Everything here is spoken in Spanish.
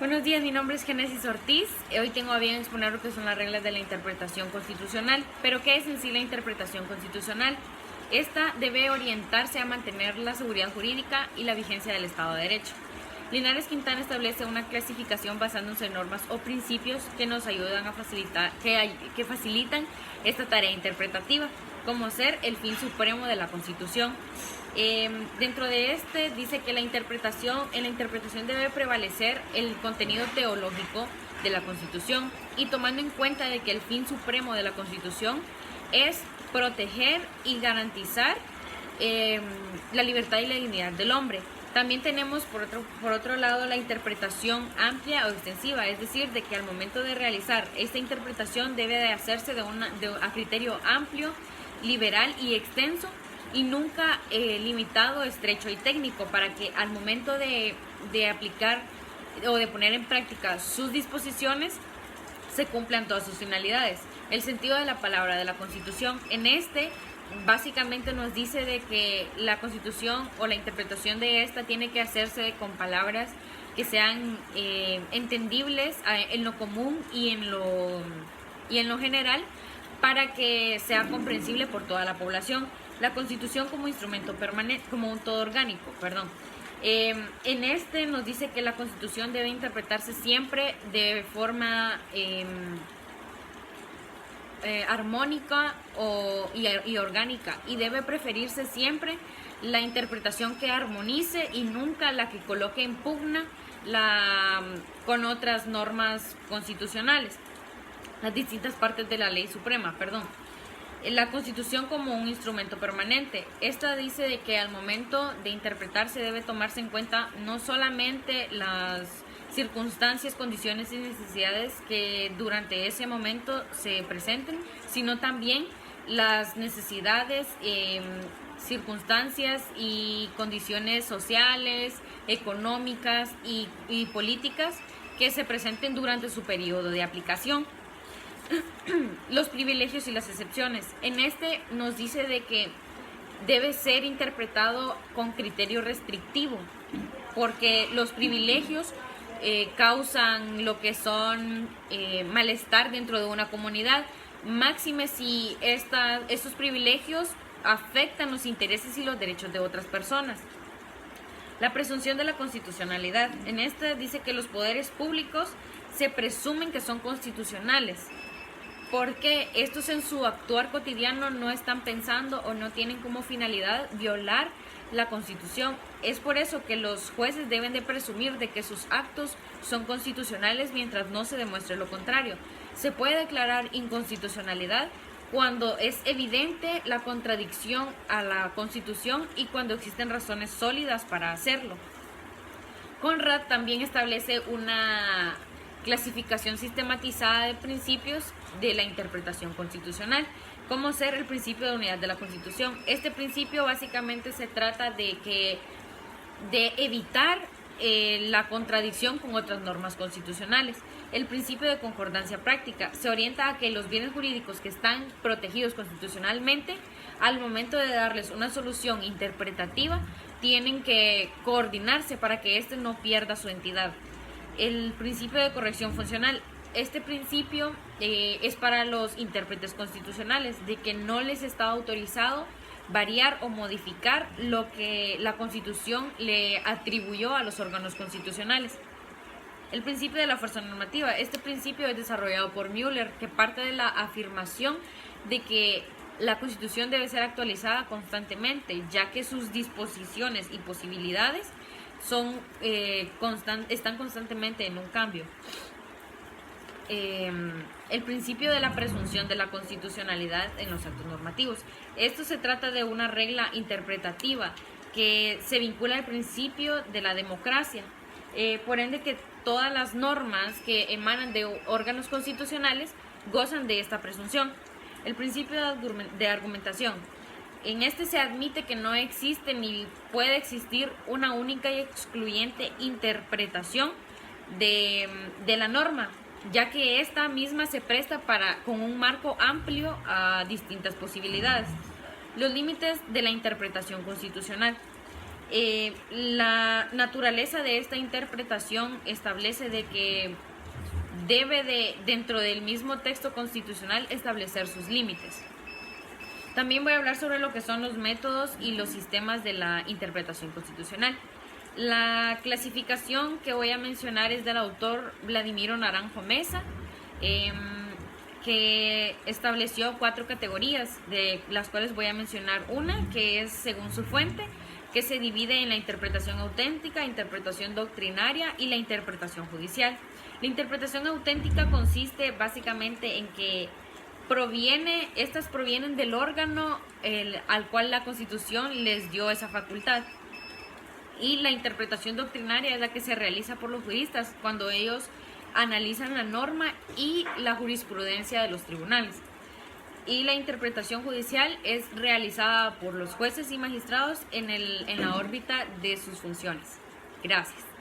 Buenos días, mi nombre es Génesis Ortiz. Hoy tengo a bien exponer lo que son las reglas de la interpretación constitucional. Pero, ¿qué es en sí la interpretación constitucional? Esta debe orientarse a mantener la seguridad jurídica y la vigencia del Estado de Derecho. Linares Quintana establece una clasificación basándose en normas o principios que nos ayudan a facilitar, que facilitan esta tarea interpretativa, como ser el fin supremo de la Constitución. Dentro de este dice que en la interpretación debe prevalecer el contenido teológico de la Constitución, y tomando en cuenta de que el fin supremo de la Constitución es proteger y garantizar la libertad y la dignidad del hombre. También tenemos por otro lado la interpretación amplia o extensiva, es decir, de que al momento de realizar esta interpretación debe de hacerse a criterio amplio, liberal y extenso, y nunca limitado, estrecho y técnico, para que al momento de aplicar o de poner en práctica sus disposiciones se cumplan todas sus finalidades. El sentido de la palabra de la Constitución básicamente nos dice de que la Constitución o la interpretación de esta tiene que hacerse con palabras que sean entendibles en lo común y en lo general, para que sea comprensible por toda la población. La Constitución como instrumento permanente, como un todo orgánico, en nos dice que la Constitución debe interpretarse siempre de forma armónica y orgánica, y debe preferirse siempre la interpretación que armonice y nunca la que coloque en pugna con otras normas constitucionales, las distintas partes de la ley suprema, La Constitución como un instrumento permanente. Esta dice de que al momento de interpretarse debe tomarse en cuenta no solamente las circunstancias, condiciones y necesidades que durante ese momento se presenten, sino también las necesidades, circunstancias y condiciones sociales, económicas y políticas que se presenten durante su periodo de aplicación. Los privilegios y las excepciones. En nos dice de que debe ser interpretado con criterio restrictivo, porque los privilegios causan lo que son malestar dentro de una comunidad, máxime si estos privilegios afectan los intereses y los derechos de otras personas. La presunción de la constitucionalidad. En dice que los poderes públicos se presumen que son constitucionales, porque estos en su actuar cotidiano no están pensando o no tienen como finalidad violar la Constitución. Es por eso que los jueces deben de presumir de que sus actos son constitucionales mientras no se demuestre lo contrario. Se puede declarar inconstitucionalidad cuando es evidente la contradicción a la Constitución y cuando existen razones sólidas para hacerlo. Conrad también establece una clasificación sistematizada de principios de la interpretación constitucional, como ser el principio de unidad de la Constitución. Este principio básicamente se trata de evitar la contradicción con otras normas constitucionales. El principio de concordancia práctica se orienta a que los bienes jurídicos que están protegidos constitucionalmente, al momento de darles una solución interpretativa, tienen que coordinarse para que éste no pierda su entidad. El principio de corrección funcional. Este principio es para los intérpretes constitucionales, de que no les está autorizado variar o modificar lo que la Constitución le atribuyó a los órganos constitucionales. El principio de la fuerza normativa. Este principio es desarrollado por Müller, que parte de la afirmación de que la Constitución debe ser actualizada constantemente, ya que sus disposiciones y posibilidades están constantemente en un cambio. El principio de la presunción de la constitucionalidad en los actos normativos. Esto se trata de una regla interpretativa que se vincula al principio de la democracia, por ende que todas las normas que emanan de órganos constitucionales gozan de esta presunción. El principio de argumentación. En se admite que no existe ni puede existir una única y excluyente interpretación de la norma, ya que esta misma se presta con un marco amplio a distintas posibilidades. Los límites de la interpretación constitucional. La naturaleza de esta interpretación establece de que debe dentro del mismo texto constitucional, establecer sus límites. También voy a hablar sobre lo que son los métodos y los sistemas de la interpretación constitucional. La clasificación que voy a mencionar es del autor Vladimiro Naranjo Mesa, que estableció 4 categorías, de las cuales voy a mencionar una, que es según su fuente, que se divide en la interpretación auténtica, interpretación doctrinaria y la interpretación judicial. La interpretación auténtica consiste básicamente en que estas provienen del órgano al cual la Constitución les dio esa facultad. Y la interpretación doctrinaria es la que se realiza por los juristas cuando ellos analizan la norma y la jurisprudencia de los tribunales. Y la interpretación judicial es realizada por los jueces y magistrados en la órbita de sus funciones. Gracias.